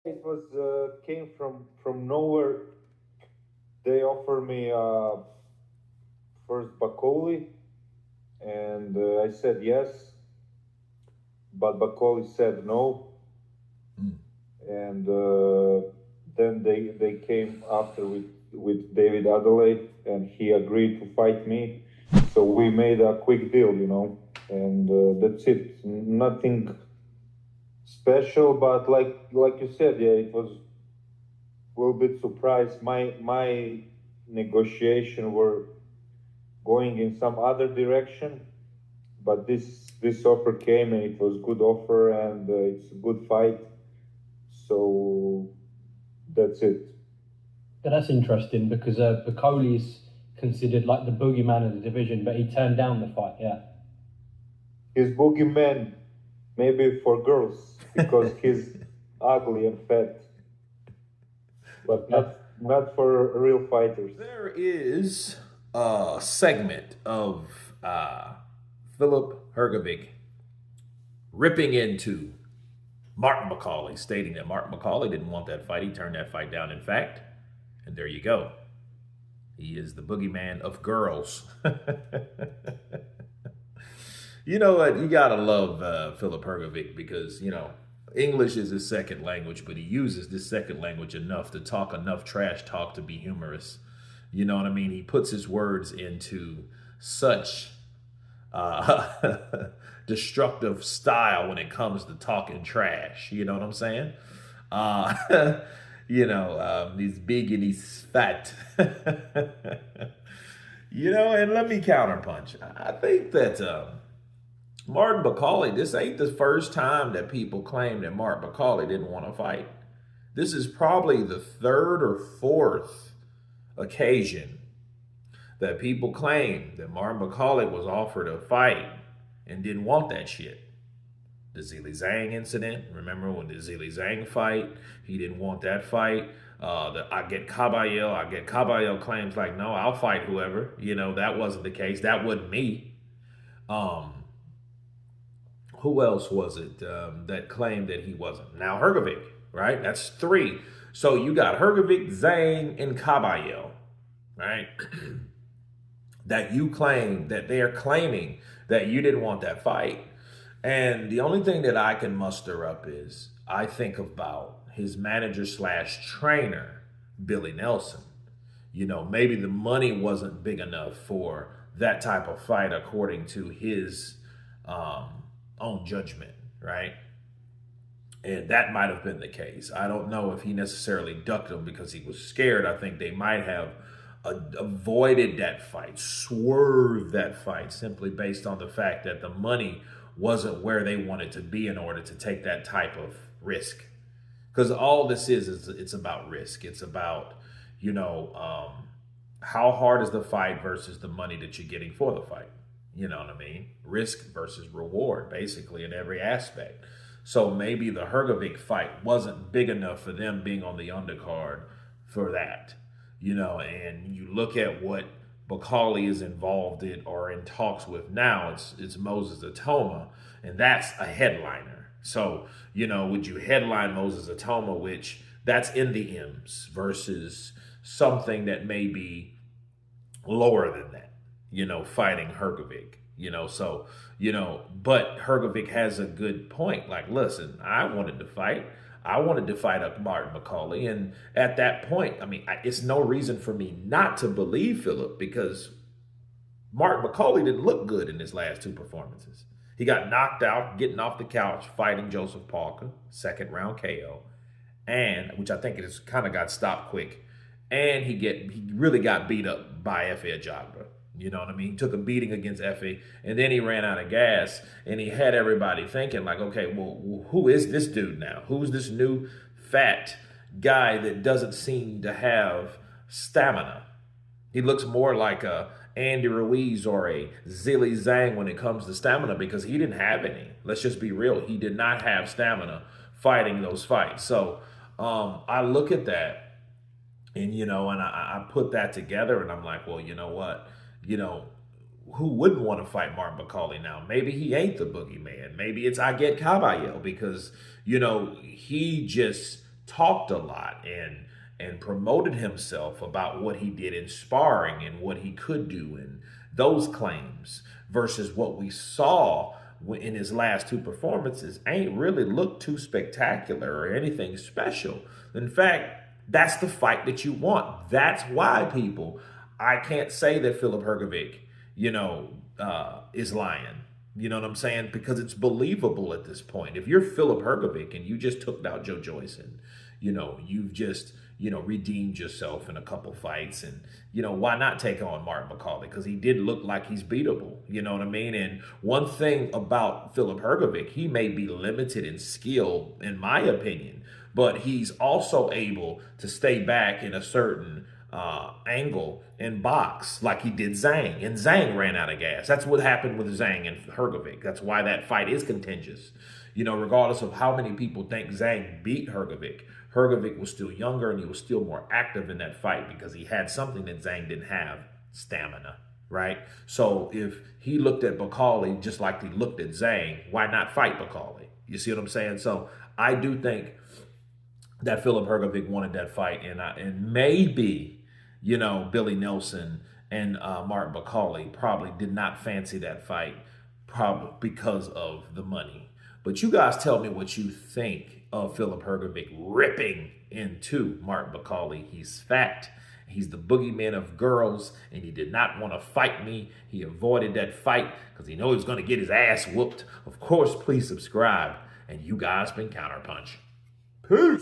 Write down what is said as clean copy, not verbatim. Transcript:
It was came from nowhere. They offered me first Bakole, and I said yes, but Bakole said no, Mm. and then they came after with David Adeleye, and he agreed to fight me. So we made a quick deal, and that's it. Nothing special, but like you said, yeah, it was a little bit surprised. My negotiation were going in some other direction, but this offer came and it was good offer and it's a good fight. So that's it. But that's interesting because Bakole is considered like the boogeyman of the division, but he turned down the fight. Yeah. He's boogeyman, maybe for girls because he's ugly and fat, but Yeah. not for real fighters. There is a segment of Filip Hrgovic ripping into Martin Bakole, stating that Martin Bakole didn't want that fight. He turned that fight down, in fact. And there you go. He is the boogeyman of girls. You know what? You gotta love Filip Hrgovic because English is his second language, but he uses this second language enough to talk enough trash talk to be humorous. You know what I mean? He puts his words into such destructive style when it comes to talking trash. You know what I'm saying? Uh, he's big and he's fat. And let me counterpunch. I think that Martin Bakole, this ain't the first time that people claim that Martin Bakole didn't want to fight. This is probably the third or fourth occasion that people claim that Martin Bakole was offered a fight and didn't want that shit. The Zili Zhang incident, remember when the Zili Zhang fight, he didn't want that fight. The I get Caballero claims like, no, I'll fight whoever. That wasn't the case. That wasn't me. Um, who else was it that claimed that he wasn't? Now Hergovic, right? That's three. So you got Hergovic, Zhang, and Caballero, right? That you claim that they are claiming that you didn't want that fight. And the only thing that I can muster up is I think about his manager slash trainer, Billy Nelson. Maybe the money wasn't big enough for that type of fight according to his um, own judgment, right? And that might have been the case. I don't know if he necessarily ducked him because he was scared. I think they might have avoided that fight, swerved that fight simply based on the fact that the money wasn't where they wanted to be in order to take that type of risk. Because all this is it's about risk. It's about, how hard is the fight versus the money that you're getting for the fight. You know what I mean? Risk versus reward, basically, in every aspect. So maybe the Hergovic fight wasn't big enough for them being on the undercard for that. And you look at what Bakole is involved in or in talks with now, it's Moses Atoma, and that's a headliner. So, would you headline Moses Atoma, which that's in the M's, versus something that may be lower than that, fighting Hergovic, but Hergovic has a good point. Like, listen, I wanted to fight. I wanted to fight up Martin Bakole. And at that point, I mean, it's no reason for me not to believe Filip because Martin Bakole didn't look good in his last two performances. He got knocked out, getting off the couch, fighting Joseph Parker, second round KO, and which I think it just kind of got stopped quick. And he really got beat up by Efe Ajagba. You know what I mean? He took a beating against Efe, and then he ran out of gas, and he had everybody thinking like, okay, well, who is this dude now? Who's this new fat guy that doesn't seem to have stamina? He looks more like a Andy Ruiz or a Zili Zhang when it comes to stamina because he didn't have any. Let's just be real. He did not have stamina fighting those fights. So I look at that and, and I put that together and I'm like, well, you know what? Who wouldn't want to fight Martin Bakole now? Maybe he ain't the boogeyman. Maybe it's I get Caballero because, he just talked a lot and promoted himself about what he did in sparring and what he could do and those claims versus what we saw in his last two performances ain't really looked too spectacular or anything special. In fact, that's the fight that you want. That's why I can't say that Filip Hrgovic, is lying. You know what I'm saying? Because it's believable at this point. If you're Filip Hrgovic and you just took out Joe Joyce and, you've just, redeemed yourself in a couple fights and, why not take on Martin Bakole? Because he did look like he's beatable. You know what I mean? And one thing about Filip Hrgovic, he may be limited in skill, in my opinion, but he's also able to stay back in a certain angle and box like he did Zhang. And Zhang ran out of gas. That's what happened with Zhang and Hergovic. That's why that fight is contentious. Regardless of how many people think Zhang beat Hergovic, Hergovic was still younger and he was still more active in that fight because he had something that Zhang didn't have, stamina, right? So if he looked at Bakole just like he looked at Zhang, why not fight Bakole? You see what I'm saying? So I do think that Filip Hrgovic wanted that fight, and maybe, Billy Nelson and Martin Bakole probably did not fancy that fight, probably because of the money. But you guys tell me what you think of Filip Hrgovic ripping into Martin Bakole. He's fat. He's the boogeyman of girls, and he did not want to fight me. He avoided that fight because he knows he's going to get his ass whooped. Of course, please subscribe, and you guys been Counterpunch. Peace.